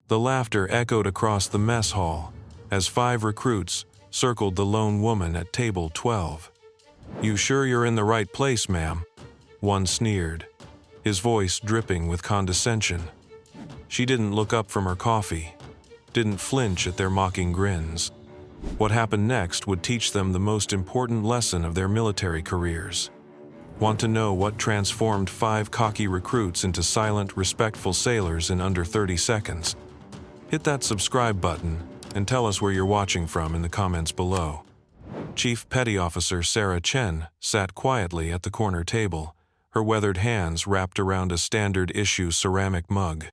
The laughter echoed across the mess hall as 5 recruits circled the lone woman at table 12. "You sure you're in the right place, ma'am?" one sneered, his voice dripping with condescension. She didn't look up from her coffee, didn't flinch at their mocking grins. What happened next would teach them the most important lesson of their military careers. Want to know what transformed 5 cocky recruits into silent, respectful sailors in under 30 seconds? Hit that subscribe button and tell us where you're watching from in the comments below. Chief Petty Officer Sarah Chen sat quietly at the corner table, her weathered hands wrapped around a standard-issue ceramic mug.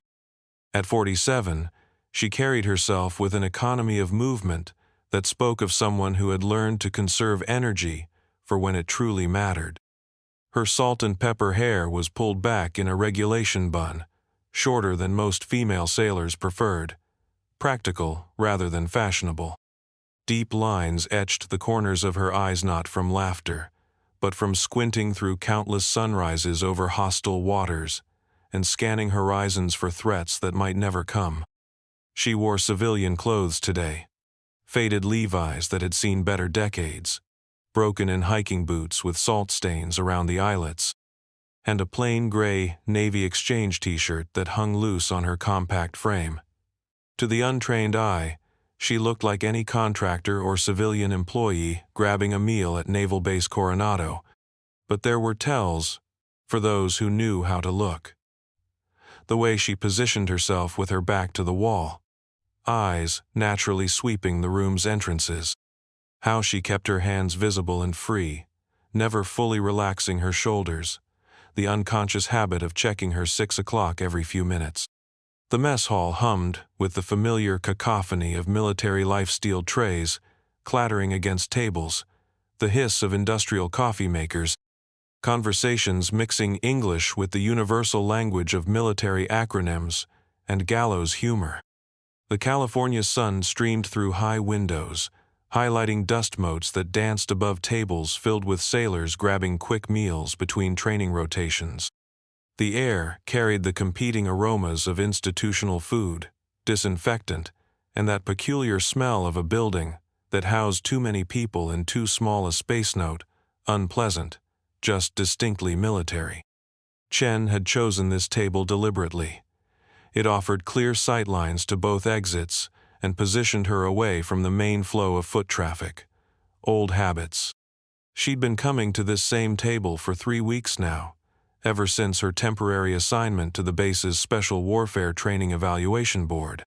At 47, she carried herself with an economy of movement that spoke of someone who had learned to conserve energy for when it truly mattered. Her salt and pepper hair was pulled back in a regulation bun, shorter than most female sailors preferred, practical rather than fashionable. Deep lines etched the corners of her eyes, not from laughter, but from squinting through countless sunrises over hostile waters and scanning horizons for threats that might never come. She wore civilian clothes today, faded Levi's that had seen better decades, broken-in hiking boots with salt stains around the eyelets, and a plain gray Navy Exchange t-shirt that hung loose on her compact frame. To the untrained eye, she looked like any contractor or civilian employee grabbing a meal at Naval Base Coronado, but there were tells for those who knew how to look. The way she positioned herself with her back to the wall, eyes naturally sweeping the room's entrances. How she kept her hands visible and free, never fully relaxing her shoulders, the unconscious habit of checking her 6 o'clock every few minutes. The mess hall hummed with the familiar cacophony of military life-steel trays clattering against tables, the hiss of industrial coffee makers, conversations mixing English with the universal language of military acronyms and gallows humor. The California sun streamed through high windows, highlighting dust motes that danced above tables filled with sailors grabbing quick meals between training rotations. The air carried the competing aromas of institutional food, disinfectant, and that peculiar smell of a building that housed too many people in too small a space. Note, unpleasant, just distinctly military. Chen had chosen this table deliberately. It offered clear sightlines to both exits and positioned her away from the main flow of foot traffic. Old habits. She'd been coming to this same table for 3 weeks now, ever since her temporary assignment to the base's Special Warfare Training Evaluation Board.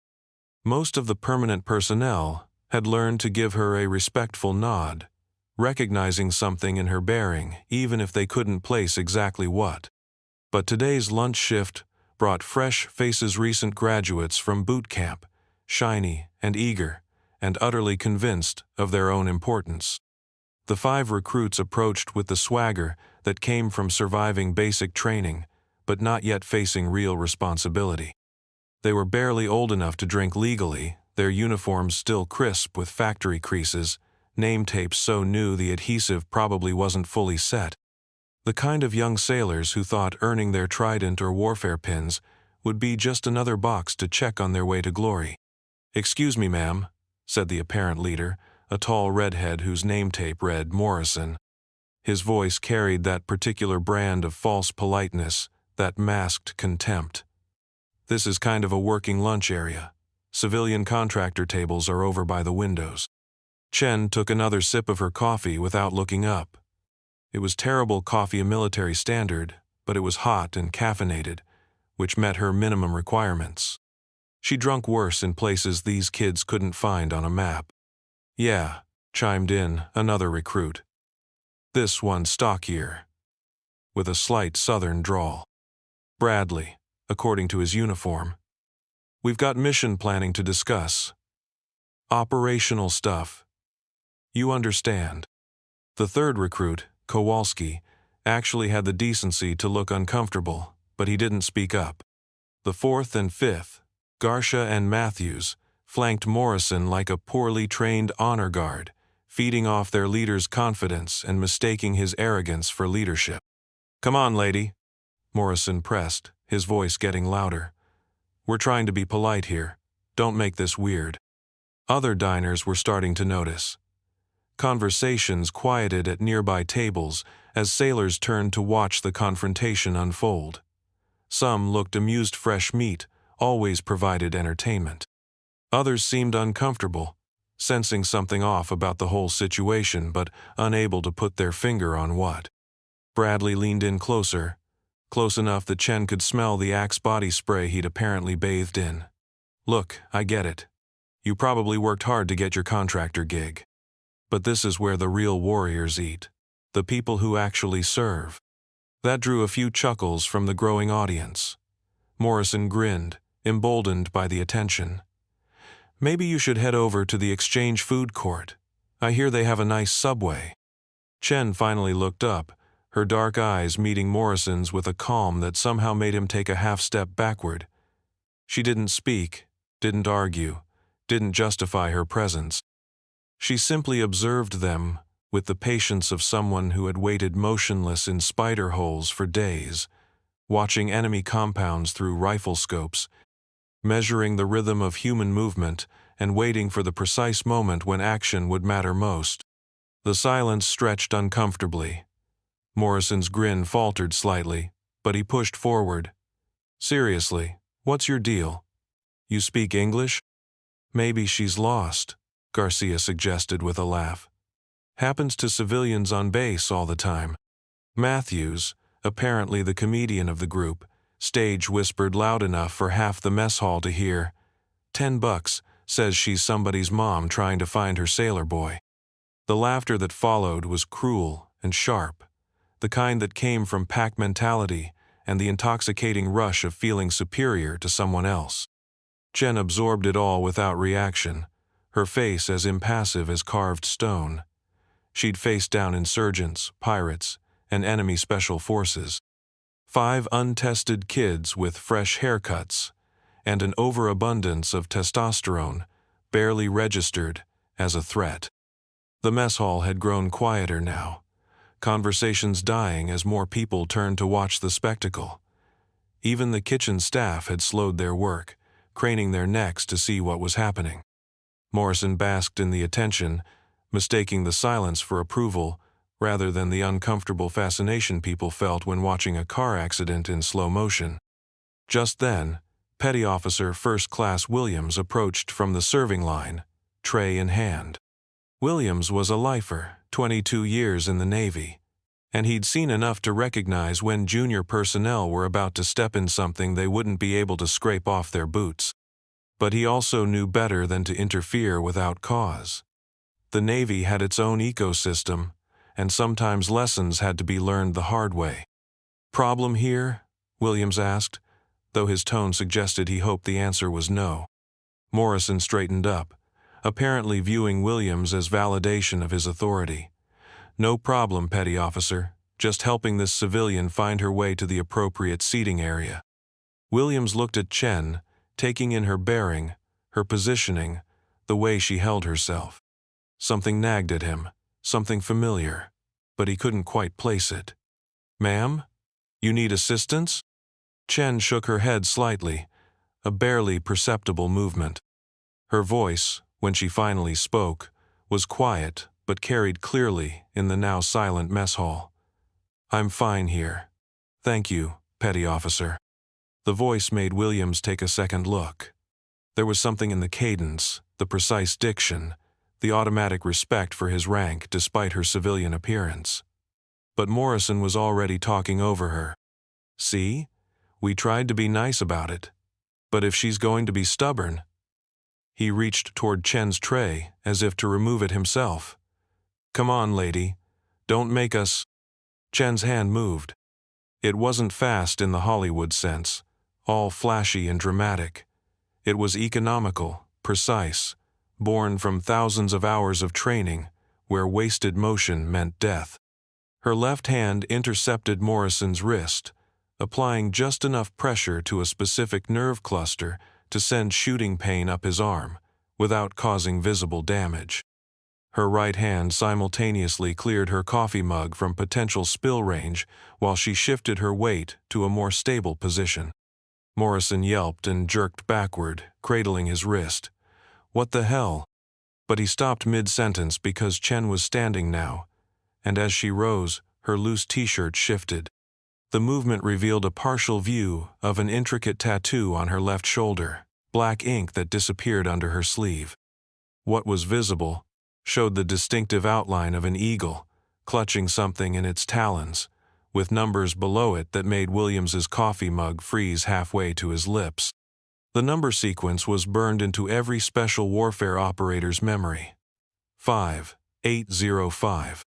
Most of the permanent personnel had learned to give her a respectful nod, recognizing something in her bearing, even if they couldn't place exactly what. But today's lunch shift brought fresh faces, recent graduates from boot camp, shiny and eager, and utterly convinced of their own importance. The 5 recruits approached with the swagger that came from surviving basic training, but not yet facing real responsibility. They were barely old enough to drink legally, their uniforms still crisp with factory creases, name tapes so new the adhesive probably wasn't fully set. The kind of young sailors who thought earning their trident or warfare pins would be just another box to check on their way to glory. "Excuse me, ma'am," said the apparent leader, a tall redhead whose name tape read Morrison. His voice carried that particular brand of false politeness, that masked contempt. "This is kind of a working lunch area. Civilian contractor tables are over by the windows." Chen took another sip of her coffee without looking up. It was terrible coffee, a military standard, but it was hot and caffeinated, which met her minimum requirements. She drunk worse in places these kids couldn't find on a map. "Yeah," chimed in another recruit. This one stockier, with a slight southern drawl. "Bradley, according to his uniform. We've got mission planning to discuss. Operational stuff. You understand." The third recruit, Kowalski, actually had the decency to look uncomfortable, but he didn't speak up. The fourth and fifth, Garcia and Matthews, flanked Morrison like a poorly trained honor guard, feeding off their leader's confidence and mistaking his arrogance for leadership. "Come on, lady," Morrison pressed, his voice getting louder. "We're trying to be polite here. Don't make this weird. Other diners were starting to notice. Conversations quieted at nearby tables as sailors turned to watch the confrontation unfold. Some looked amused. Fresh meat always provided entertainment. Others seemed uncomfortable, sensing something off about the whole situation but unable to put their finger on what. Bradley leaned in closer, close enough that Chen could smell the Axe body spray he'd apparently bathed in. Look, I get it. You probably worked hard to get your contractor gig. But this is where the real warriors eat. The people who actually serve. That drew a few chuckles from the growing audience. Morrison grinned, emboldened by the attention. Maybe you should head over to the Exchange Food Court. I hear they have a nice Subway. Chen finally looked up, her dark eyes meeting Morrison's with a calm that somehow made him take a half-step backward. She didn't speak, didn't argue, didn't justify her presence. She simply observed them with the patience of someone who had waited motionless in spider holes for days, watching enemy compounds through rifle scopes, measuring the rhythm of human movement and waiting for the precise moment when action would matter most. The silence stretched uncomfortably. Morrison's grin faltered slightly, but he pushed forward. Seriously, what's your deal? You speak English? Maybe she's lost, Garcia suggested with a laugh. Happens to civilians on base all the time. Matthews, apparently the comedian of the group, stage whispered loud enough for half the mess hall to hear. $10, says she's somebody's mom trying to find her sailor boy. The laughter that followed was cruel and sharp, the kind that came from pack mentality and the intoxicating rush of feeling superior to someone else. Chen absorbed it all without reaction, her face as impassive as carved stone. She'd faced down insurgents, pirates, and enemy special forces. 5 untested kids with fresh haircuts, and an overabundance of testosterone, barely registered as a threat. The mess hall had grown quieter now, conversations dying as more people turned to watch the spectacle. Even the kitchen staff had slowed their work, craning their necks to see what was happening. Morrison basked in the attention, mistaking the silence for approval rather than the uncomfortable fascination people felt when watching a car accident in slow motion. Just then, Petty Officer First Class Williams approached from the serving line, tray in hand. Williams was a lifer, 22 years in the Navy, and he'd seen enough to recognize when junior personnel were about to step in something they wouldn't be able to scrape off their boots. But he also knew better than to interfere without cause. The Navy had its own ecosystem, and sometimes lessons had to be learned the hard way. Problem here? Williams asked, though his tone suggested he hoped the answer was no. Morrison straightened up, apparently viewing Williams as validation of his authority. No problem, Petty Officer, just helping this civilian find her way to the appropriate seating area. Williams looked at Chen, taking in her bearing, her positioning, the way she held herself. Something nagged at him, something familiar, but he couldn't quite place it. Ma'am? You need assistance? Chen shook her head slightly, a barely perceptible movement. Her voice, when she finally spoke, was quiet but carried clearly in the now silent mess hall. I'm fine here. Thank you, Petty Officer. The voice made Williams take a second look. There was something in the cadence, the precise diction, the automatic respect for his rank despite her civilian appearance. But Morrison was already talking over her. See? We tried to be nice about it. But if she's going to be stubborn... He reached toward Chen's tray as if to remove it himself. Come on, lady. Don't make us... Chen's hand moved. It wasn't fast in the Hollywood sense, all flashy and dramatic. It was economical, precise, born from thousands of hours of training, where wasted motion meant death. Her left hand intercepted Morrison's wrist, applying just enough pressure to a specific nerve cluster to send shooting pain up his arm, without causing visible damage. Her right hand simultaneously cleared her coffee mug from potential spill range while she shifted her weight to a more stable position. Morrison yelped and jerked backward, cradling his wrist. What the hell? But he stopped mid-sentence because Chen was standing now, and as she rose, her loose t-shirt shifted. The movement revealed a partial view of an intricate tattoo on her left shoulder, black ink that disappeared under her sleeve. What was visible showed the distinctive outline of an eagle, clutching something in its talons, with numbers below it that made Williams's coffee mug freeze halfway to his lips. The number sequence was burned into every special warfare operator's memory. 5805.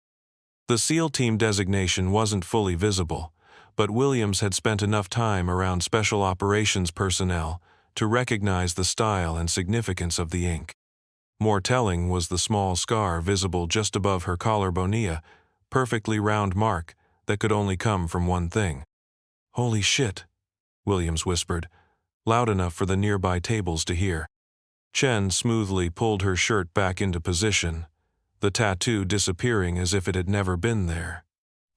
The SEAL team designation wasn't fully visible, but Williams had spent enough time around special operations personnel to recognize the style and significance of the ink. More telling was the small scar visible just above her collarbone, perfectly round mark that could only come from one thing. "Holy shit," Williams whispered, loud enough for the nearby tables to hear. Chen smoothly pulled her shirt back into position, the tattoo disappearing as if it had never been there.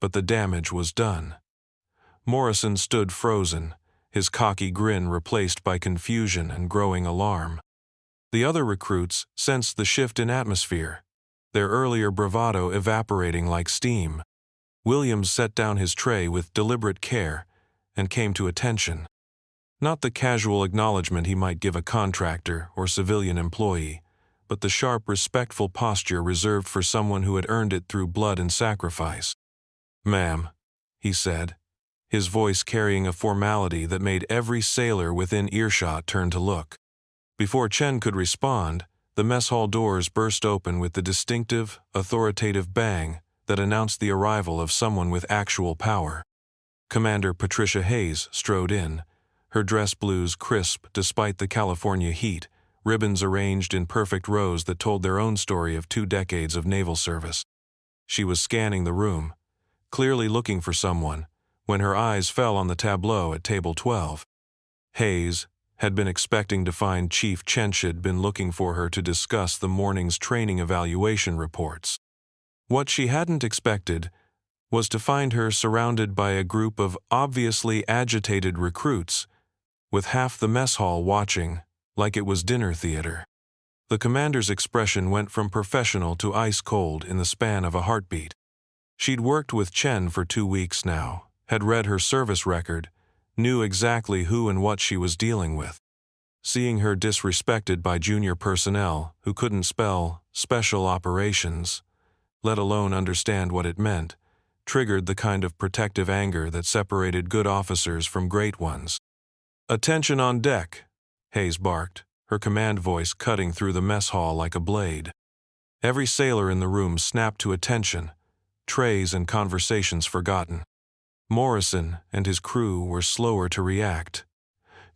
But the damage was done. Morrison stood frozen, his cocky grin replaced by confusion and growing alarm. The other recruits sensed the shift in atmosphere, their earlier bravado evaporating like steam. Williams set down his tray with deliberate care and came to attention. Not the casual acknowledgement he might give a contractor or civilian employee, but the sharp, respectful posture reserved for someone who had earned it through blood and sacrifice. "Ma'am," he said, his voice carrying a formality that made every sailor within earshot turn to look. Before Chen could respond, the mess hall doors burst open with the distinctive, authoritative bang that announced the arrival of someone with actual power. Commander Patricia Hayes strode in, her dress blues crisp despite the California heat, ribbons arranged in perfect rows that told their own story of 2 decades of naval service. She was scanning the room, clearly looking for someone, when her eyes fell on the tableau at table 12. Hayes had been expecting to find Chief Chench had been looking for her to discuss the morning's training evaluation reports. What she hadn't expected was to find her surrounded by a group of obviously agitated recruits, with half the mess hall watching like it was dinner theater. The commander's expression went from professional to ice-cold in the span of a heartbeat. She'd worked with Chen for 2 weeks now, had read her service record, knew exactly who and what she was dealing with. Seeing her disrespected by junior personnel who couldn't spell special operations, let alone understand what it meant, triggered the kind of protective anger that separated good officers from great ones. "Attention on deck," Hayes barked, her command voice cutting through the mess hall like a blade. Every sailor in the room snapped to attention, trays and conversations forgotten. Morrison and his crew were slower to react,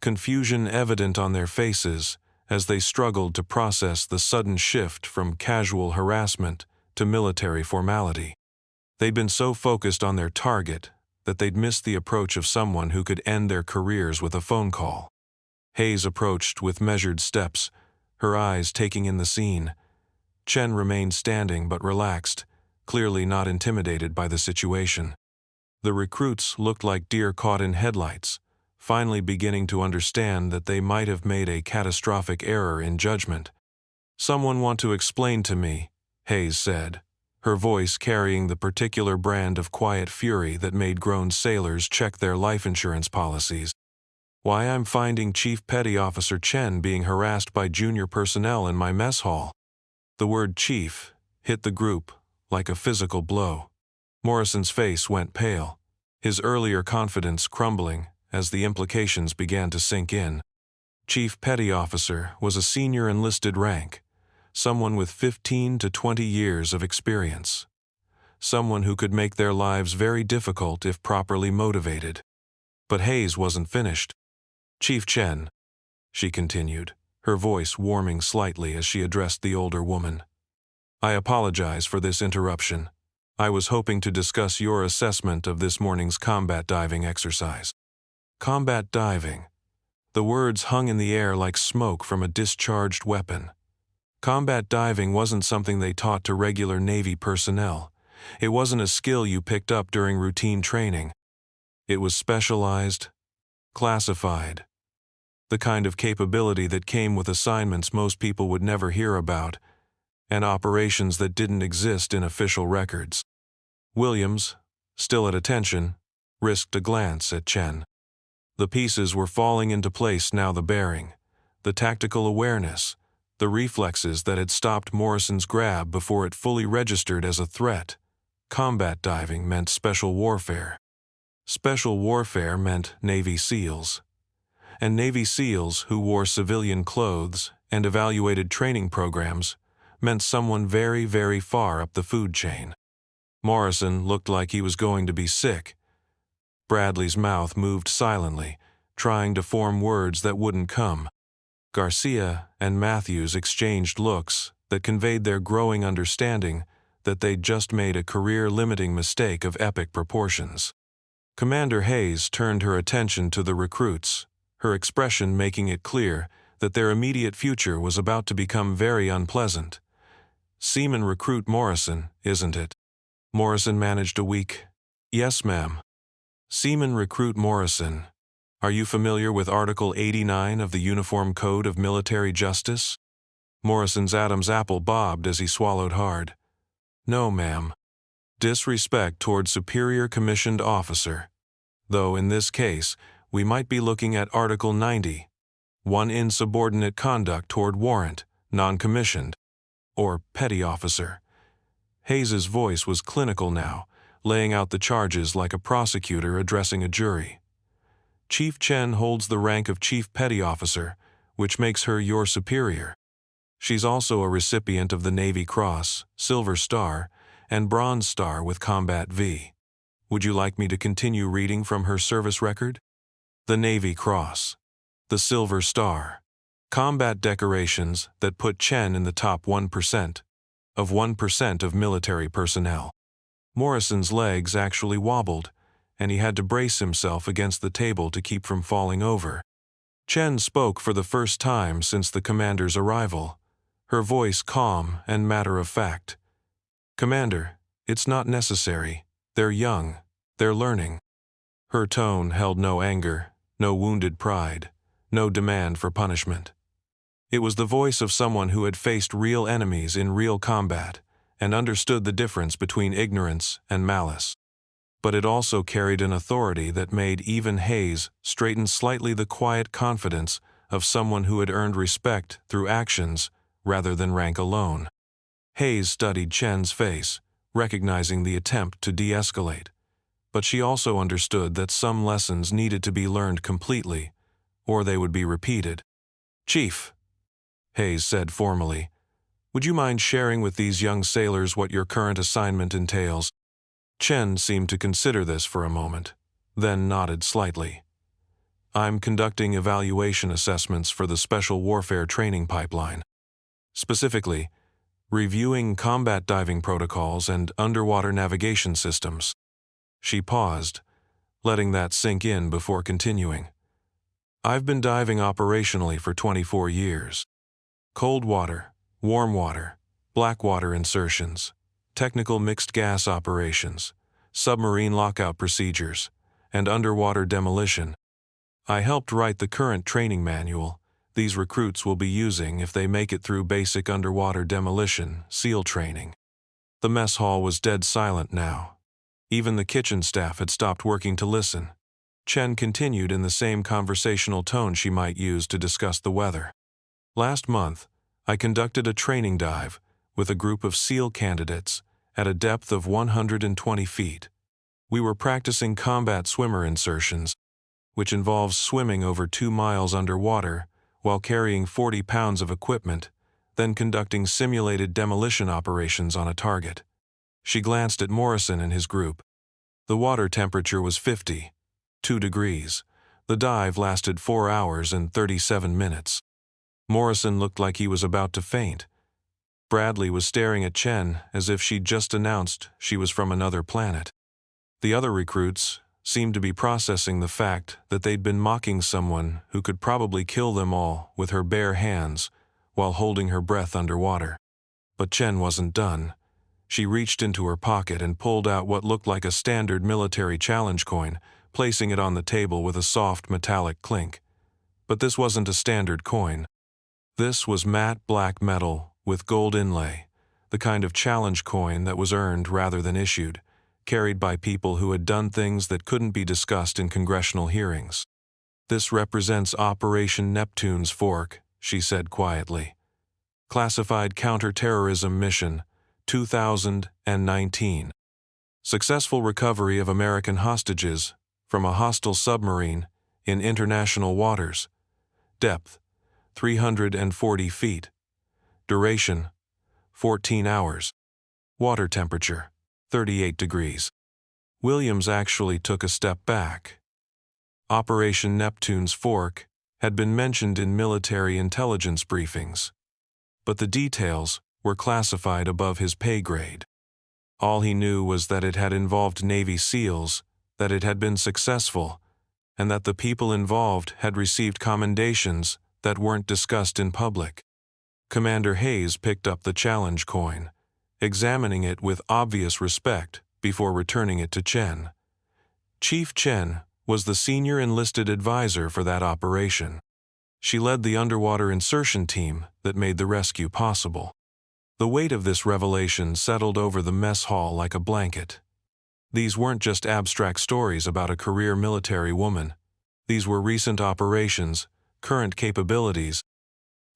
confusion evident on their faces as they struggled to process the sudden shift from casual harassment to military formality. They'd been so focused on their target that they'd missed the approach of someone who could end their careers with a phone call. Hayes approached with measured steps, her eyes taking in the scene. Chen remained standing but relaxed, clearly not intimidated by the situation. The recruits looked like deer caught in headlights, finally beginning to understand that they might have made a catastrophic error in judgment. "Someone want to explain to me," Hayes said, her voice carrying the particular brand of quiet fury that made grown sailors check their life insurance policies, "why I'm finding Chief Petty Officer Chen being harassed by junior personnel in my mess hall." The word chief hit the group like a physical blow. Morrison's face went pale, his earlier confidence crumbling as the implications began to sink in. Chief Petty Officer was a senior enlisted rank, someone with 15 to 20 years of experience, someone who could make their lives very difficult if properly motivated. But Hayes wasn't finished. "Chief Chen," she continued, her voice warming slightly as she addressed the older woman, "I apologize for this interruption. I was hoping to discuss your assessment of this morning's combat diving exercise." Combat diving. The words hung in the air like smoke from a discharged weapon. Combat diving wasn't something they taught to regular Navy personnel. It wasn't a skill you picked up during routine training. It was specialized, classified, the kind of capability that came with assignments most people would never hear about, and operations that didn't exist in official records. Williams, still at attention, risked a glance at Chen. The pieces were falling into place now: the bearing, the tactical awareness, the reflexes that had stopped Morrison's grab before it fully registered as a threat. Combat diving meant special warfare. Special warfare meant Navy SEALs. And Navy SEALs who wore civilian clothes and evaluated training programs meant someone very, very far up the food chain. Morrison looked like he was going to be sick. Bradley's mouth moved silently, trying to form words that wouldn't come. Garcia and Matthews exchanged looks that conveyed their growing understanding that they'd just made a career-limiting mistake of epic proportions. Commander Hayes turned her attention to the recruits, her expression making it clear that their immediate future was about to become very unpleasant. "Seaman Recruit Morrison, isn't it?" Morrison managed a weak, "Yes, ma'am." "Seaman Recruit Morrison, are you familiar with Article 89 of the Uniform Code of Military Justice?" Morrison's Adam's apple bobbed as he swallowed hard. "No, ma'am. Disrespect toward superior commissioned officer. Though in this case, we might be looking at Article 90, one insubordinate conduct toward warrant, non-commissioned, or petty officer." Hayes's voice was clinical now, laying out the charges like a prosecutor addressing a jury. "Chief Chen holds the rank of Chief Petty Officer, which makes her your superior. She's also a recipient of the Navy Cross, Silver Star, and Bronze Star with Combat V. Would you like me to continue reading from her service record? The Navy Cross, the Silver Star, combat decorations that put Chen in the top 1% of military personnel." Morrison's legs actually wobbled, and he had to brace himself against the table to keep from falling over. Chen spoke for the first time since the commander's arrival, her voice calm and matter-of-fact. "Commander, it's not necessary. They're young. They're learning." Her tone held no anger, no wounded pride, no demand for punishment. It was the voice of someone who had faced real enemies in real combat and understood the difference between ignorance and malice. But it also carried an authority that made even Hayes straighten slightly, the quiet confidence of someone who had earned respect through actions rather than rank alone. Hayes studied Chen's face, recognizing the attempt to de-escalate. But she also understood that some lessons needed to be learned completely, or they would be repeated. "Chief," Hayes said formally, "would you mind sharing with these young sailors what your current assignment entails?" Chen seemed to consider this for a moment, then nodded slightly. "I'm conducting evaluation assessments for the Special Warfare Training Pipeline. Specifically, reviewing combat diving protocols and underwater navigation systems." She paused, letting that sink in before continuing. "I've been diving operationally for 24 years. Cold water, warm water, black water insertions, technical mixed gas operations, submarine lockout procedures, and underwater demolition. I helped write the current training manual these recruits will be using if they make it through basic underwater demolition SEAL training." The mess hall was dead silent now. Even the kitchen staff had stopped working to listen. Chen continued in the same conversational tone she might use to discuss the weather. "Last month, I conducted a training dive with a group of SEAL candidates at a depth of 120 feet. We were practicing combat swimmer insertions, which involves swimming over 2 miles underwater while carrying 40 pounds of equipment, then conducting simulated demolition operations on a target." She glanced at Morrison and his group. The water temperature was 52 degrees. The dive lasted 4 hours and 37 minutes. Morrison looked like he was about to faint. Bradley was staring at Chen as if she'd just announced she was from another planet. The other recruits seemed to be processing the fact that they'd been mocking someone who could probably kill them all with her bare hands while holding her breath underwater. But Chen wasn't done. She reached into her pocket and pulled out what looked like a standard military challenge coin, placing it on the table with a soft metallic clink. But this wasn't a standard coin. This was matte black metal with gold inlay, the kind of challenge coin that was earned rather than issued, carried by people who had done things that couldn't be discussed in congressional hearings. "This represents Operation Neptune's Fork," she said quietly. "Classified Counterterrorism Mission, 2019. Successful recovery of American hostages from a hostile submarine in international waters. Depth, 340 feet. Duration, 14 hours. Water temperature, 38 degrees. Williams actually took a step back. Operation Neptune's Fork had been mentioned in military intelligence briefings, but the details were classified above his pay grade. All he knew was that it had involved Navy SEALs, that it had been successful, and that the people involved had received commendations that weren't discussed in public. Commander Hayes picked up the challenge coin, examining it with obvious respect before returning it to Chen. Chief Chen was the senior enlisted advisor for that operation. She led the underwater insertion team that made the rescue possible. The weight of this revelation settled over the mess hall like a blanket. These weren't just abstract stories about a career military woman. These were recent operations, current capabilities,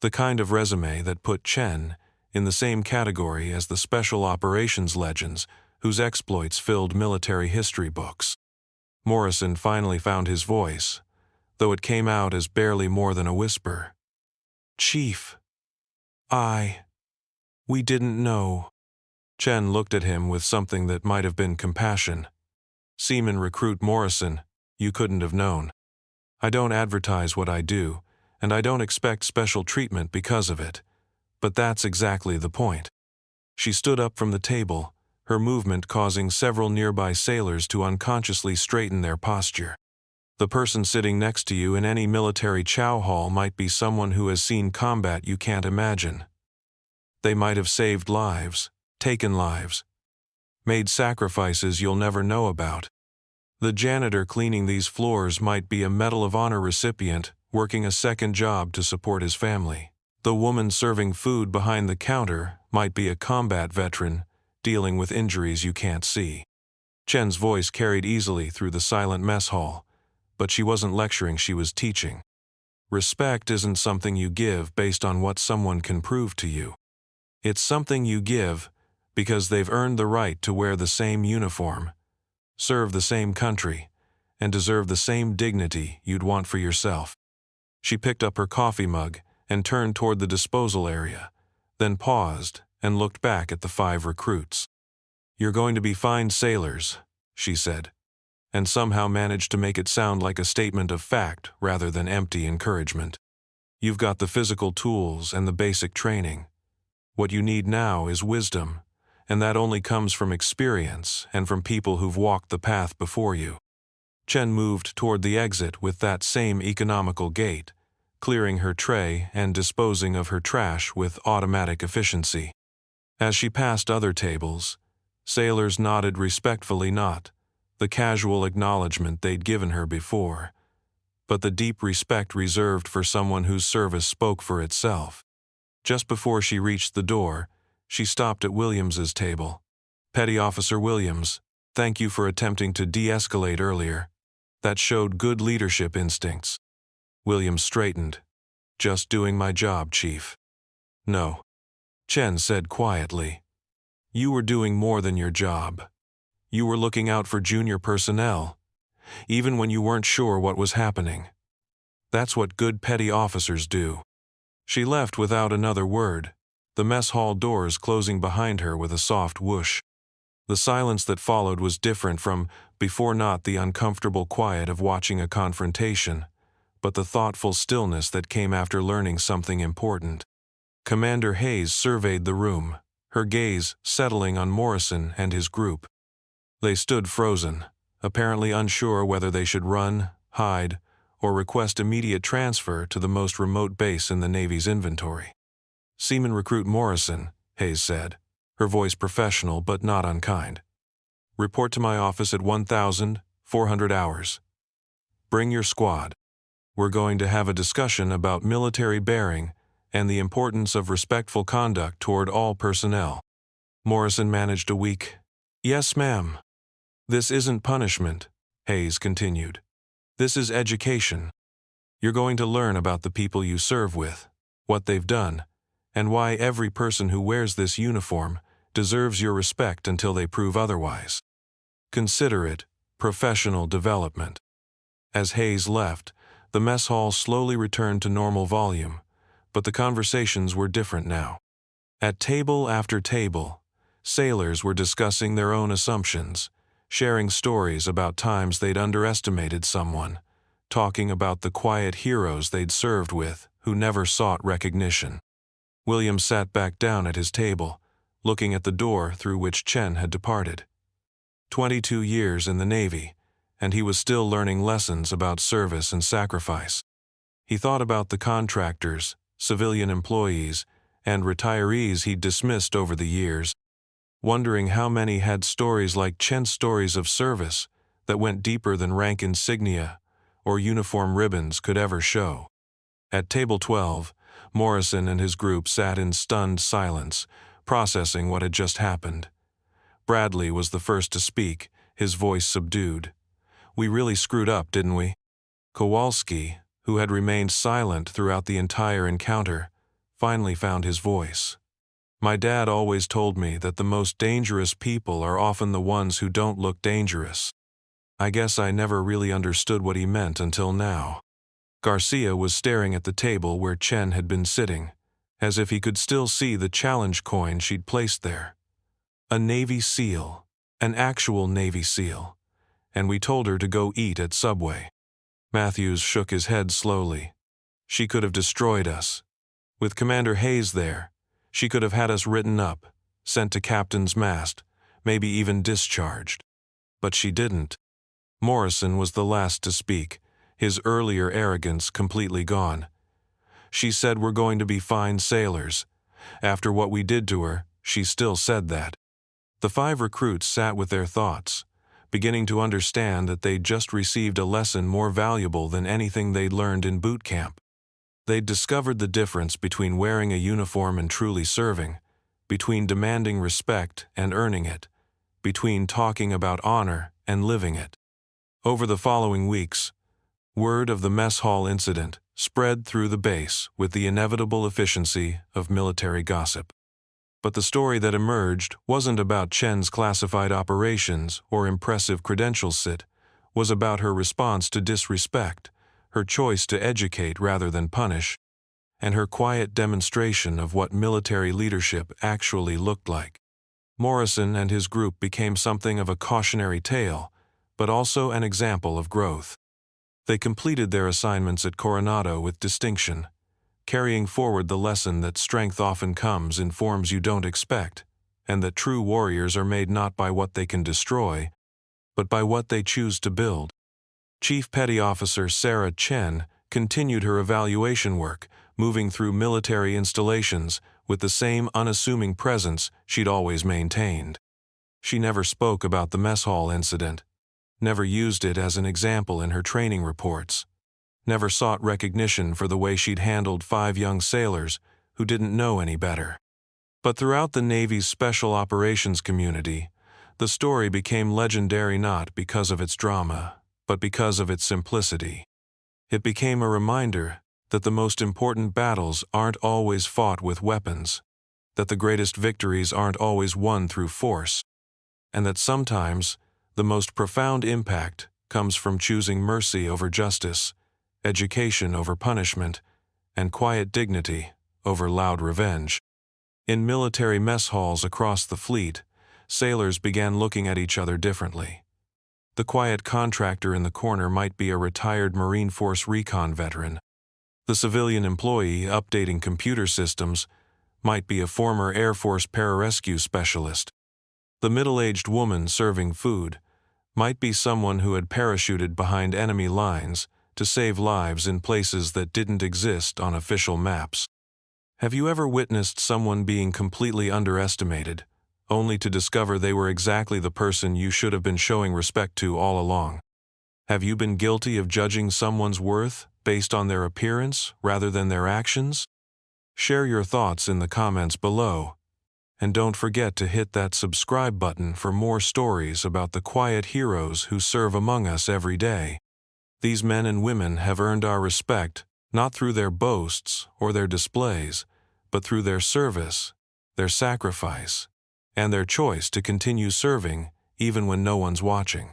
the kind of resume that put Chen in the same category as the special operations legends whose exploits filled military history books. Morrison finally found his voice, though it came out as barely more than a whisper. "Chief, we didn't know." Chen looked at him with something that might have been compassion. "Seaman Recruit Morrison, you couldn't have known. I don't advertise what I do, and I don't expect special treatment because of it. But that's exactly the point." She stood up from the table, her movement causing several nearby sailors to unconsciously straighten their posture. The person sitting next to you in any military chow hall might be someone who has seen combat you can't imagine. They might have saved lives, taken lives, made sacrifices you'll never know about. The janitor cleaning these floors might be a Medal of Honor recipient working a second job to support his family. The woman serving food behind the counter might be a combat veteran dealing with injuries you can't see. Chen's voice carried easily through the silent mess hall, but she wasn't lecturing, she was teaching. Respect isn't something you give based on what someone can prove to you. It's something you give because they've earned the right to wear the same uniform, serve the same country, and deserve the same dignity you'd want for yourself. She picked up her coffee mug and turned toward the disposal area, then paused and looked back at the 5 recruits. "You're going to be fine sailors," she said, and somehow managed to make it sound like a statement of fact rather than empty encouragement. "You've got the physical tools and the basic training. What you need now is wisdom, and that only comes from experience and from people who've walked the path before you." Chen moved toward the exit with that same economical gait, clearing her tray and disposing of her trash with automatic efficiency. As she passed other tables, sailors nodded respectfully, not the casual acknowledgement they'd given her before, but the deep respect reserved for someone whose service spoke for itself. Just before she reached the door, she stopped at Williams's table. "Petty Officer Williams, thank you for attempting to de-escalate earlier. That showed good leadership instincts." Williams straightened. "Just doing my job, Chief." "No," Chen said quietly. "You were doing more than your job. You were looking out for junior personnel, even when you weren't sure what was happening. That's what good petty officers do." She left without another word, the mess hall doors closing behind her with a soft whoosh. The silence that followed was different from before, not the uncomfortable quiet of watching a confrontation, but the thoughtful stillness that came after learning something important. Commander Hayes surveyed the room, her gaze settling on Morrison and his group. They stood frozen, apparently unsure whether they should run, hide, or request immediate transfer to the most remote base in the Navy's inventory. "Seaman Recruit Morrison," Hayes said, her voice professional but not unkind. "Report to my office at 1,400 hours. Bring your squad." We're going to have a discussion about military bearing and the importance of respectful conduct toward all personnel. Morrison managed a weak, "Yes, ma'am." "This isn't punishment," Hayes continued. "This is education. You're going to learn about the people you serve with, what they've done, and why every person who wears this uniform deserves your respect until they prove otherwise. Consider it professional development." As Hayes left, the mess hall slowly returned to normal volume, but the conversations were different now. At table after table, sailors were discussing their own assumptions, sharing stories about times they'd underestimated someone, talking about the quiet heroes they'd served with who never sought recognition. William sat back down at his table, looking at the door through which Chen had departed. 22 years in the Navy, and he was still learning lessons about service and sacrifice. He thought about the contractors, civilian employees, and retirees he'd dismissed over the years, wondering how many had stories like Chen's stories of service that went deeper than rank insignia or uniform ribbons could ever show. At table 12, Morrison and his group sat in stunned silence, processing what had just happened. Bradley was the first to speak, his voice subdued. "We really screwed up, didn't we?" Kowalski, who had remained silent throughout the entire encounter, finally found his voice. "My dad always told me that the most dangerous people are often the ones who don't look dangerous. I guess I never really understood what he meant until now." Garcia was staring at the table where Chen had been sitting, as if he could still see the challenge coin she'd placed there. A Navy SEAL, an actual Navy SEAL, and we told her to go eat at Subway. Matthews shook his head slowly. "She could have destroyed us. With Commander Hayes there, she could have had us written up, sent to captain's mast, maybe even discharged. But she didn't." Morrison was the last to speak, his earlier arrogance completely gone. "She said we're going to be fine sailors. After what we did to her, she still said that." The 5 recruits sat with their thoughts, beginning to understand that they'd just received a lesson more valuable than anything they'd learned in boot camp. They'd discovered the difference between wearing a uniform and truly serving, between demanding respect and earning it, between talking about honor and living it. Over the following weeks, word of the mess hall incident spread through the base with the inevitable efficiency of military gossip. But the story that emerged wasn't about Chen's classified operations or impressive credentials set, was about her response to disrespect, her choice to educate rather than punish, and her quiet demonstration of what military leadership actually looked like. Morrison and his group became something of a cautionary tale, but also an example of growth. They completed their assignments at Coronado with distinction, carrying forward the lesson that strength often comes in forms you don't expect, and that true warriors are made not by what they can destroy, but by what they choose to build. Chief Petty Officer Sarah Chen continued her evaluation work, moving through military installations with the same unassuming presence she'd always maintained. She never spoke about the mess hall incident, never used it as an example in her training reports, never sought recognition for the way she'd handled 5 young sailors who didn't know any better. But throughout the Navy's special operations community, the story became legendary not because of its drama, but because of its simplicity. It became a reminder that the most important battles aren't always fought with weapons, that the greatest victories aren't always won through force, and that sometimes the most profound impact comes from choosing mercy over justice, education over punishment, and quiet dignity over loud revenge. In military mess halls across the fleet, sailors began looking at each other differently. The quiet contractor in the corner might be a retired Marine Force recon veteran. The civilian employee updating computer systems might be a former Air Force pararescue specialist. The middle-aged woman serving food might be someone who had parachuted behind enemy lines to save lives in places that didn't exist on official maps. Have you ever witnessed someone being completely underestimated, only to discover they were exactly the person you should have been showing respect to all along? Have you been guilty of judging someone's worth based on their appearance rather than their actions? Share your thoughts in the comments below. And don't forget to hit that subscribe button for more stories about the quiet heroes who serve among us every day. These men and women have earned our respect, not through their boasts or their displays, but through their service, their sacrifice, and their choice to continue serving even when no one's watching.